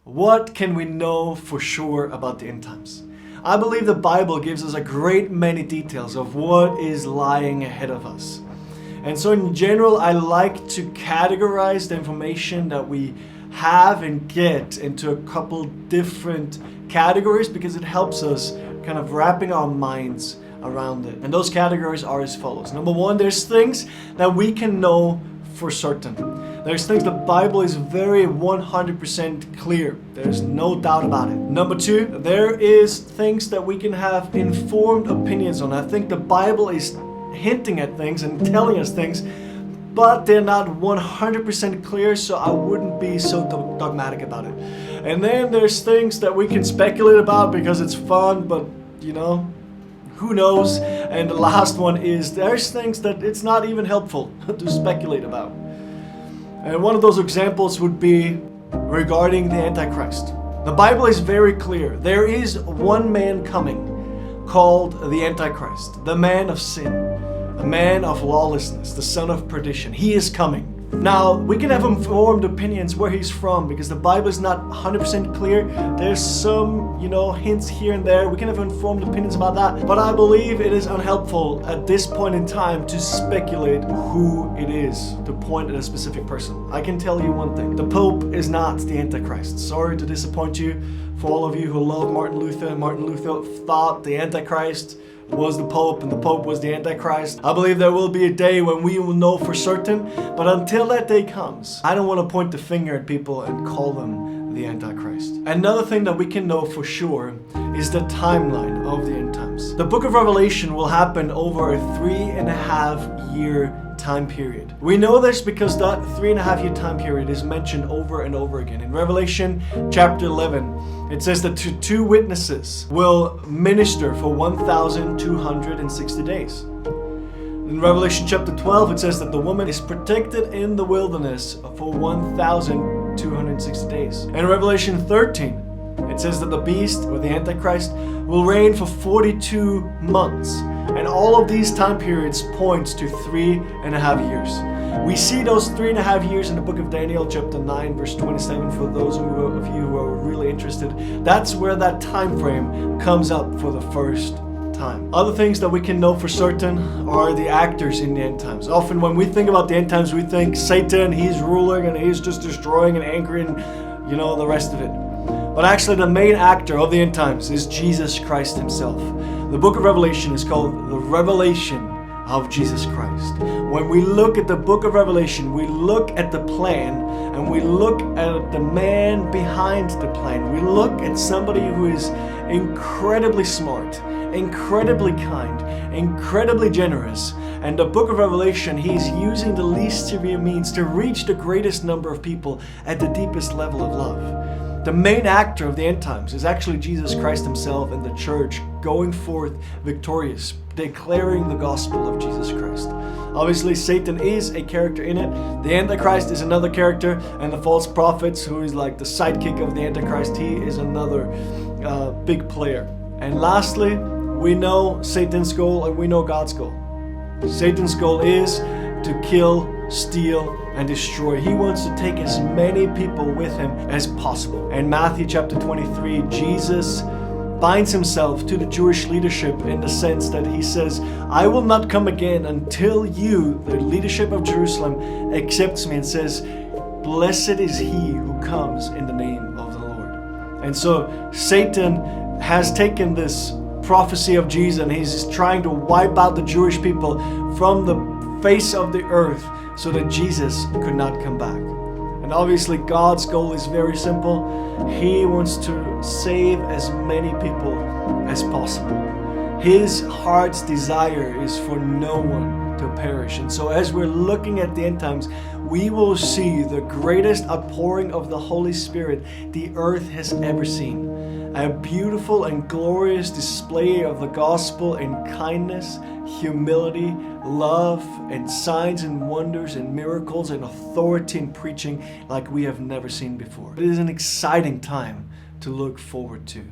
What can we know for sure about the end times? I believe the Bible gives us a great many details of what is lying ahead of us. And so in general, I like to categorize the information that we have and get into a couple different categories because it helps us kind of wrapping our minds around it. And those categories are as follows. Number one, there's things that we can know for certain. There's things the Bible is very 100% clear. There's no doubt about it. Number two, there is things that we can have informed opinions on. I think the Bible is hinting at things and telling us things, but they're not 100% clear, so I wouldn't be so dogmatic about it. And then there's things that we can speculate about because it's fun, but who knows? And the last one is there's things that it's not even helpful to speculate about. And one of those examples would be regarding the Antichrist. The Bible is very clear. There is one man coming called the Antichrist, the man of sin, a man of lawlessness, the son of perdition. He is coming. Now, we can have informed opinions where he's from because the Bible is not 100% clear. There's some, hints here and there. We can have informed opinions about that. But I believe it is unhelpful at this point in time to speculate who it is, to point at a specific person. I can tell you one thing. The Pope is not the Antichrist. Sorry to disappoint you. For all of you who love Martin Luther, Martin Luther thought the Antichrist was the Pope and the Pope was the Antichrist. I believe there will be a day when we will know for certain, but until that day comes, I don't want to point the finger at people and call them the Antichrist. Another thing that we can know for sure is the timeline of the end times. The book of Revelation will happen over a 3.5 year time period. We know this because that 3.5 year time period is mentioned over and over again. In Revelation chapter 11, it says that two witnesses will minister for 1,260 days. In Revelation chapter 12, it says that the woman is protected in the wilderness for 1,260 days. In Revelation 13, it says that the beast, or the Antichrist, will reign for 42 months. And all of these time periods points to 3.5 years. We see those 3.5 years in the book of Daniel, chapter 9, verse 27, for those of you who are really interested. That's where that time frame comes up for the first time. Other things that we can know for certain are the actors in the end times. Often when we think about the end times, we think Satan, he's ruling and he's just destroying and angry and the rest of it. But actually the main actor of the end times is Jesus Christ himself. The book of Revelation is called the Revelation of Jesus Christ. When we look at the book of Revelation, we look at the plan and we look at the man behind the plan. We look at somebody who is incredibly smart, incredibly kind, incredibly generous. And the book of Revelation, he's using the least severe means to reach the greatest number of people at the deepest level of love. The main actor of the end times is actually Jesus Christ himself and the church going forth victorious, declaring the gospel of Jesus Christ. Obviously, Satan is a character in it. The Antichrist is another character, and the false prophets, who is like the sidekick of the Antichrist, he is another big player. And lastly, we know Satan's goal and we know God's goal. Satan's goal is to kill, steal, and destroy. He wants to take as many people with him as possible. In Matthew chapter 23, Jesus binds himself to the Jewish leadership in the sense that he says, I will not come again until you, the leadership of Jerusalem, accepts me and says, blessed is he who comes in the name of the Lord. And so Satan has taken this prophecy of Jesus and he's trying to wipe out the Jewish people from the face of the earth so that Jesus could not come back. And obviously God's goal is very simple. He wants to save as many people as possible. His heart's desire is for no one to perish. And so as we're looking at the end times, we will see the greatest outpouring of the Holy Spirit the earth has ever seen. A beautiful and glorious display of the gospel in kindness, humility, love, and signs and wonders and miracles and authority in preaching like we have never seen before. It is an exciting time to look forward to.